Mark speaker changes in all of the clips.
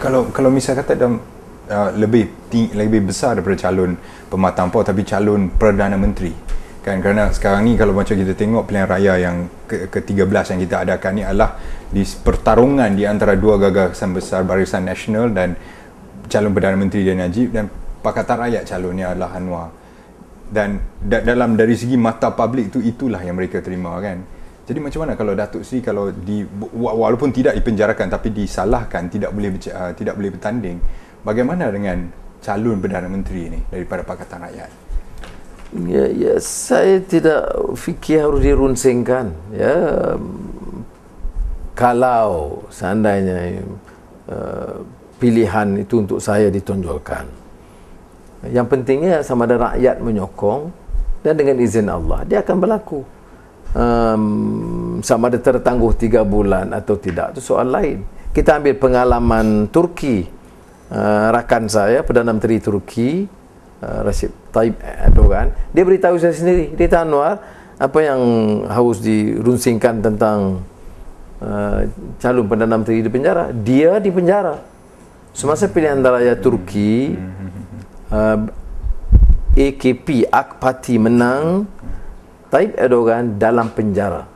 Speaker 1: Kalau misal kata dalam lebih besar daripada calon pematang PAU tapi calon Perdana Menteri kan, kerana sekarang ni kalau macam kita tengok pilihan raya yang ke-13 yang kita adakan ni adalah di pertarungan di antara dua gagasan besar, Barisan Nasional dan calon Perdana Menteri dia Najib, dan Pakatan Rakyat calonnya adalah Anwar. Dan dalam dari segi mata publik itulah yang mereka terima kan. Jadi macam mana kalau Datuk Seri kalau walaupun tidak dipenjarakan tapi disalahkan, tidak boleh bertanding, bagaimana dengan calon Perdana Menteri ini daripada Pakatan Rakyat?
Speaker 2: Ya, saya tidak fikir harus dirunsingkan. Ya, kalau seandainya pilihan itu untuk saya ditonjolkan, yang pentingnya sama ada rakyat menyokong dan dengan izin Allah dia akan berlaku. Sama ada tertangguh 3 bulan atau tidak, itu soal lain. Kita ambil pengalaman Turki. Rakan saya, Perdana Menteri Turki, Recep Tayyip Erdogan, dia beritahu saya sendiri, dia kata, Anwar, apa yang harus dirunsingkan tentang calon Perdana Menteri di penjara, dia di penjara. Semasa pilihan raya Turki, AKP, AK Parti menang, Tayyip Erdogan dalam penjara.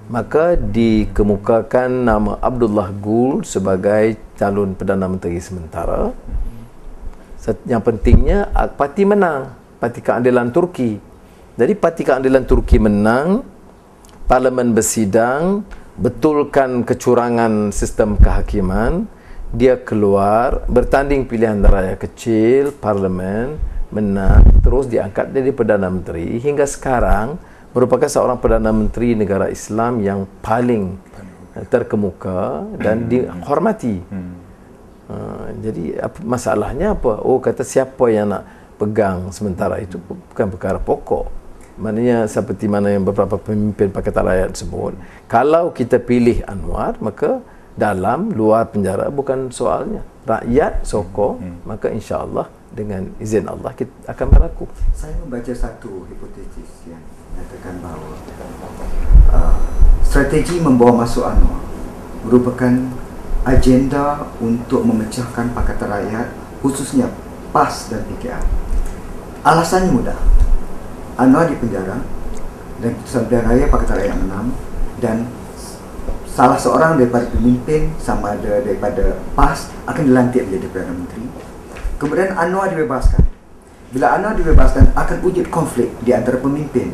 Speaker 2: Maka dikemukakan nama Abdullah Gül sebagai calon Perdana Menteri sementara. Yang pentingnya parti menang, Parti Keadilan Turki. Jadi Parti Keadilan Turki menang, Parlimen bersidang, betulkan kecurangan sistem kehakiman, dia keluar, bertanding pilihan raya kecil, Parlimen menang, terus diangkat jadi Perdana Menteri. Hingga sekarang merupakan seorang Perdana Menteri negara Islam yang paling terkemuka dan dihormati. Jadi masalahnya apa? Kata siapa yang nak pegang sementara itu bukan perkara pokok. Maknanya seperti mana yang beberapa pemimpin Pakatan Rakyat sebut, kalau kita pilih Anwar, maka dalam luar penjara bukan soalnya. Rakyat sokong, maka insya-Allah dengan izin Allah kita akan berlaku.
Speaker 3: Saya membaca satu hipotesis yang menyatakan bahawa strategi membawa masuk Anwar merupakan agenda untuk memecahkan Pakatan Rakyat, khususnya PAS dan PKR. Alasannya mudah. Anwar dipenjara dan keputusan pilihan raya Pakatan Rakyat menang, dan salah seorang daripada pemimpin sama ada daripada PAS akan dilantik menjadi Perdana Menteri. Kemudian Anwar dibebaskan. Bila Anwar dibebaskan, akan wujud konflik di antara pemimpin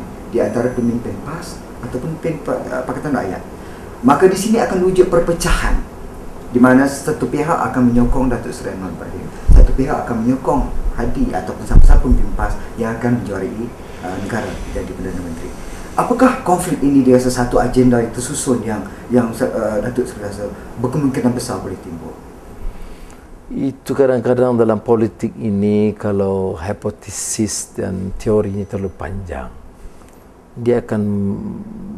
Speaker 3: PAS atau pemimpin Pakatan Rakyat. Maka di sini akan wujud perpecahan, di mana satu pihak akan menyokong Datuk Seri Anwar Ibrahim, satu pihak akan menyokong Hadi ataupun siapa-siapa pemimpin PAS yang akan menjuarai negara jadi Perdana Menteri. Apakah konflik ini dia sesuatu agenda yang tersusun yang Datuk Seri rasa berkemungkinan besar boleh timbul?
Speaker 2: Itu kadang-kadang dalam politik ini, kalau hipotesis dan teorinya terlalu panjang, dia akan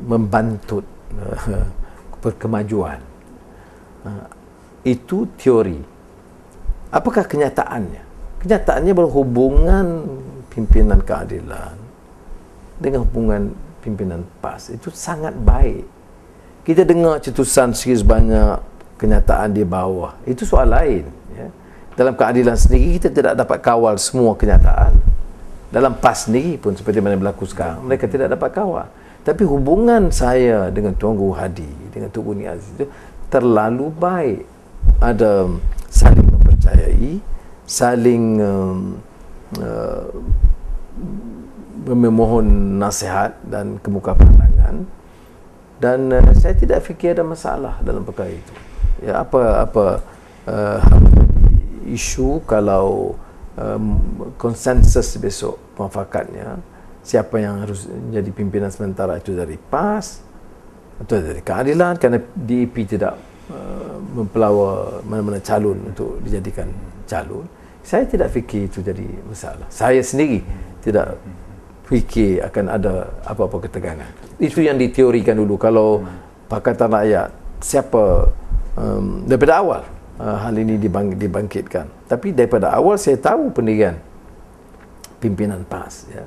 Speaker 2: membantut perkemajuan. Itu teori. Apakah kenyataannya? Kenyataannya berhubungan pimpinan keadilan dengan hubungan pimpinan PAS itu sangat baik. Kita dengar cetusan sikit banyak, kenyataan di bawah, itu soal lain. Ya. Dalam keadilan sendiri kita tidak dapat kawal semua kenyataan. Dalam PAS sendiri pun seperti mana berlaku sekarang, mereka tidak dapat kawal. Tapi hubungan saya dengan Tuan Guru Hadi, dengan Tuan Guru Aziz itu terlalu baik. Ada saling mempercayai, saling memohon nasihat dan kemuka pandangan, dan saya tidak fikir ada masalah dalam perkara itu. Ya, apa isu kalau konsensus besok muafakatnya siapa yang harus menjadi pimpinan sementara itu dari PAS atau dari keadilan, kerana DAP tidak mempelawa mana-mana calon untuk dijadikan calon. Saya tidak fikir itu jadi masalah. Saya sendiri tidak fikir akan ada apa-apa ketegangan. Itu yang diteorikan dulu. Kalau Pakatan Rakyat, siapa daripada awal hal ini dibangkitkan. Tapi daripada awal saya tahu pendirian pimpinan PAS, ya,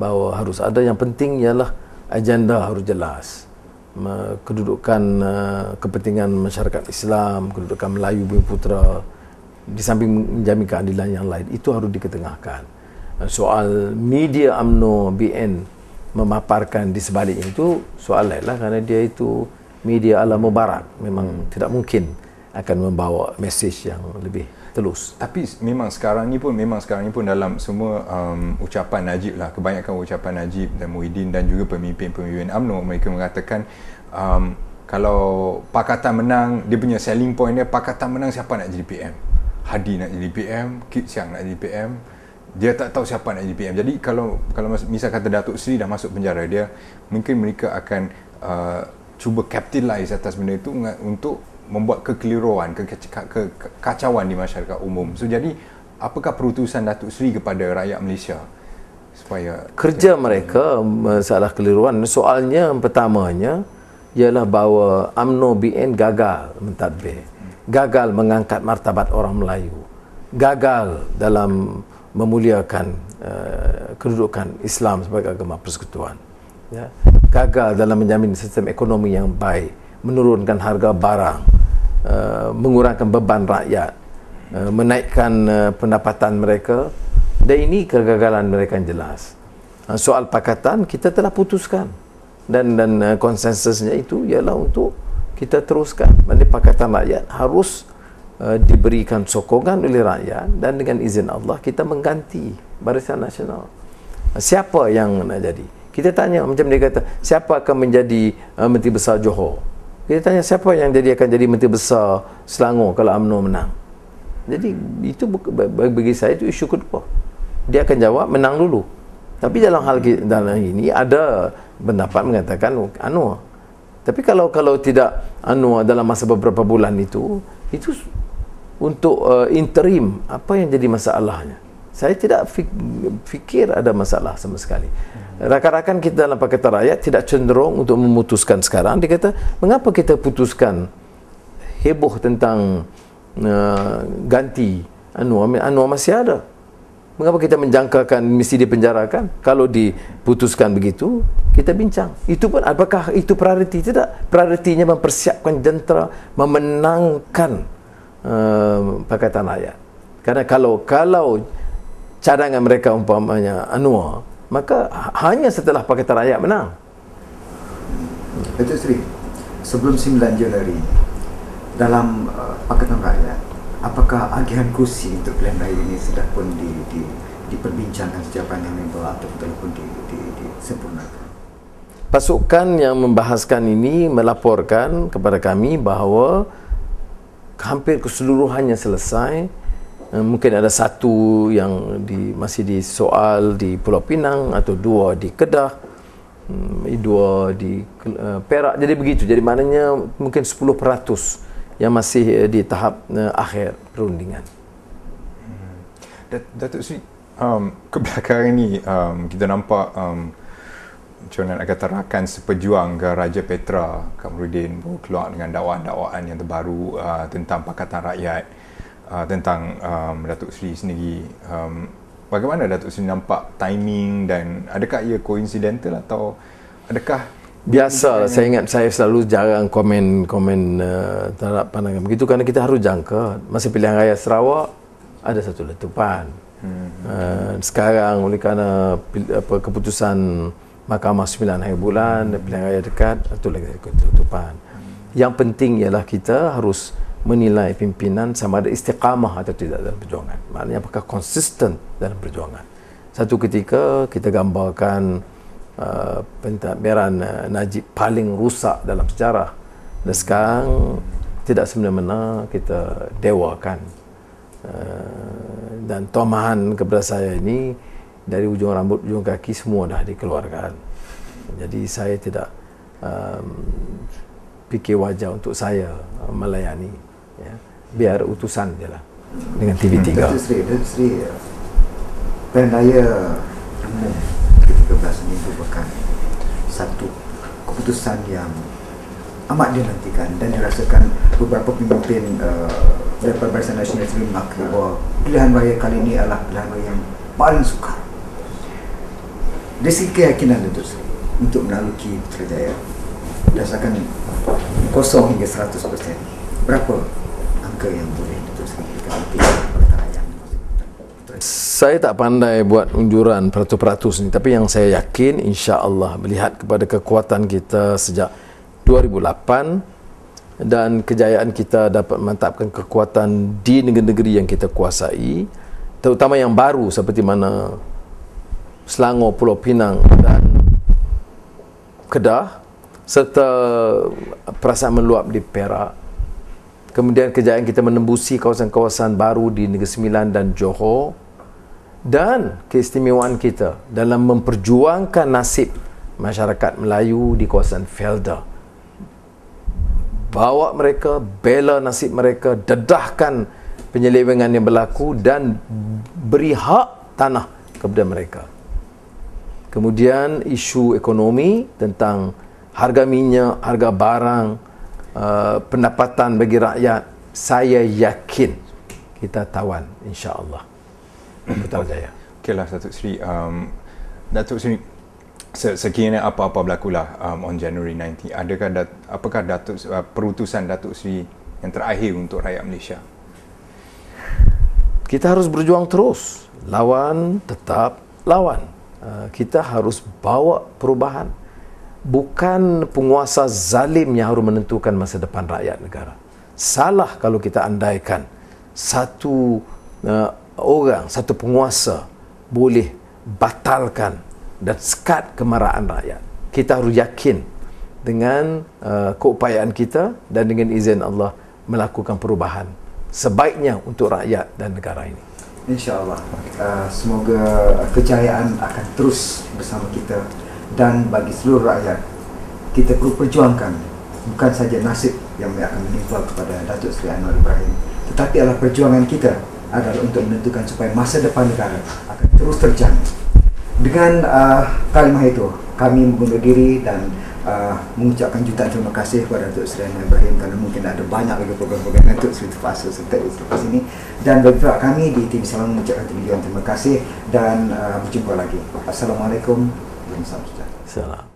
Speaker 2: bahawa harus ada, yang penting ialah agenda harus jelas. kedudukan kepentingan masyarakat Islam, kedudukan Melayu Bumi Putera, di samping menjamin keadilan yang lain, itu harus diketengahkan. Soal media UMNO BN memaparkan di sebaliknya itu soal lain lah, kerana dia itu media ala Mubarak, memang tidak mungkin akan membawa mesej yang lebih telus.
Speaker 1: Tapi memang sekarang ni pun dalam semua ucapan Najib lah, kebanyakan ucapan Najib dan Muhyiddin dan juga pemimpin-pemimpin UMNO, mereka mengatakan kalau Pakatan menang, dia punya selling point dia, Pakatan menang siapa nak jadi PM? Hadi nak jadi PM, Kit Siang nak jadi PM, dia tak tahu siapa nak jadi PM. Jadi kalau misal kata Datuk Seri dah masuk penjara, dia mungkin mereka akan cuba capitalize atas benda itu untuk membuat kekeliruan, kekacauan di masyarakat umum. So jadi apakah perutusan Datuk Seri kepada rakyat Malaysia supaya
Speaker 2: kerja mereka masalah keliruan? Soalnya pertamanya ialah bahawa UMNO BN gagal mentadbir, gagal mengangkat martabat orang Melayu, gagal dalam memuliakan kedudukan Islam sebagai agama persekutuan, ya, gagal dalam menjamin sistem ekonomi yang baik, menurunkan harga barang, mengurangkan beban rakyat, menaikkan pendapatan mereka, dan ini kegagalan mereka yang jelas. Soal pakatan kita telah putuskan, dan konsensusnya itu ialah untuk kita teruskan. Maksudnya pakatan rakyat harus diberikan sokongan oleh rakyat, dan dengan izin Allah kita mengganti Barisan Nasional. Siapa yang nak jadi? Kita tanya, macam dia kata, siapa akan menjadi Menteri Besar Johor? Kita tanya, siapa yang akan jadi Menteri Besar Selangor kalau UMNO menang? Jadi itu bagi saya itu isu kedua. Dia akan jawab menang dulu. Tapi dalam ini ada pendapat mengatakan Anwar. Tapi kalau tidak Anwar dalam masa beberapa bulan itu untuk interim, apa yang jadi masalahnya? Saya tidak fikir ada masalah sama sekali. Rakan-rakan kita dalam Pakatan Rakyat tidak cenderung untuk memutuskan sekarang. Dia kata, mengapa kita putuskan heboh tentang ganti Anwar? Anwar masih ada. Mengapa kita menjangkakan mesti dipenjarakan? Kalau diputuskan begitu, kita bincang. Itu pun apakah itu prioriti? Tidak. Prioritinya mempersiapkan jentera memenangkan Pakatan Rakyat. Karena kalau cadangan mereka umpamanya Anwar, maka hanya setelah Pakatan Rakyat menang.
Speaker 3: Datuk Seri, sebelum 9 Januari dalam Pakatan Rakyat, apakah agihan kursi untuk pilihan raya ini sudah pun diperbincangkan sejak panjang lebar atau telah pun disempurnakan?
Speaker 2: Pasukan yang membahaskan ini melaporkan kepada kami bahawa hampir keseluruhannya selesai. Mungkin ada satu yang masih disoal di Pulau Pinang, atau dua di Kedah, dua di Perak. Jadi begitu. Jadi maknanya mungkin 10% yang masih di tahap akhir perundingan.
Speaker 1: Datuk Seri, kebelakangan ini kita nampak macam mana nak kata rakan sepejuang ke Raja Petra Kamarudin baru keluar dengan dakwaan-dakwaan yang terbaru tentang Pakatan Rakyat, tentang Datuk Seri sendiri. Bagaimana Datuk Seri nampak timing, dan adakah ia coincidental atau adakah
Speaker 2: biasa? Saya ingat saya selalu jarang komen terhadap pandangan begitu, kerana kita harus jangka. Masa pilihan raya Sarawak ada satu letupan. Sekarang oleh kerana keputusan Mahkamah 9 hari bulan, pilihan raya dekat, itu lagi letupan. Yang penting ialah kita harus menilai pimpinan sama ada istiqamah atau tidak dalam perjuangan. Maknanya apakah konsisten dalam perjuangan. Satu ketika kita gambarkan pentadbiran Najib paling rusak dalam sejarah, dan sekarang tidak semena-mena kita dewakan. Dan tomahan kepada saya ini dari ujung rambut, ujung kaki semua dah dikeluarkan. Jadi saya tidak fikir wajar untuk saya melayani, ya. Biar utusan je lah dengan TV3.
Speaker 3: Datuk Seri, pilihan raya umum ke-13 ini merupakan satu keputusan yang amat dinantikan, dan dirasakan beberapa pemimpin daripada Barisan Nasional sendiri mengakui bahawa pilihan raya kali ini adalah pilihan raya yang paling sukar. Dari segi keyakinan Datuk Seri untuk menaluki Putrajaya, berdasarkan 0 hingga 100%, berapa angka yang boleh diteruskan nanti Pakatan Rakyat?
Speaker 2: Saya tak pandai buat unjuran peratus-peratus ni, tapi yang saya yakin insya-Allah melihat kepada kekuatan kita sejak 2008 dan kejayaan kita dapat memantapkan kekuatan di negeri-negeri yang kita kuasai, terutama yang baru seperti mana Selangor, Pulau Pinang dan Kedah, serta perasaan meluap di Perak. Kemudian kejayaan kita menembusi kawasan-kawasan baru di Negeri Sembilan dan Johor, dan keistimewaan kita dalam memperjuangkan nasib masyarakat Melayu di kawasan Felda. Bawa mereka, bela nasib mereka, dedahkan penyelewengan yang berlaku dan beri hak tanah kepada mereka. Kemudian isu ekonomi tentang harga minyak, harga barang, pendapatan bagi rakyat, saya yakin kita tawan insya-Allah. Putrajaya.
Speaker 1: Okeylah Datuk Seri, Datuk Seri, sekiranya apa-apa berlakulah on January 19, apakah perutusan Datuk Seri yang terakhir untuk rakyat Malaysia?
Speaker 2: Kita harus berjuang terus. Lawan, tetap lawan. Kita harus bawa perubahan. Bukan penguasa zalim yang harus menentukan masa depan rakyat negara. Salah kalau kita andaikan satu orang, satu penguasa boleh batalkan dan sekat kemarahan rakyat. Kita harus yakin dengan keupayaan kita dan dengan izin Allah melakukan perubahan sebaiknya untuk rakyat dan negara ini.
Speaker 3: InsyaAllah. Semoga kejayaan akan terus bersama kita, dan bagi seluruh rakyat kita perlu perjuangkan bukan saja nasib yang akan menimpa kepada Datuk Seri Anwar Ibrahim, tetapi adalah perjuangan kita adalah untuk menentukan supaya masa depan negara akan terus terjamin. Dengan kalimah itu, kami mengundur diri dan mengucapkan jutaan terima kasih kepada Datuk Seri Anwar Ibrahim, kerana mungkin ada banyak lagi program-program Datuk Seri terpaksa serta selepas ini. Dan bagi pihak kami di TV Selangor mengucapkan terima kasih dan berjumpa lagi. Assalamualaikum warahmatullahi wabarakatuh.
Speaker 2: Salam.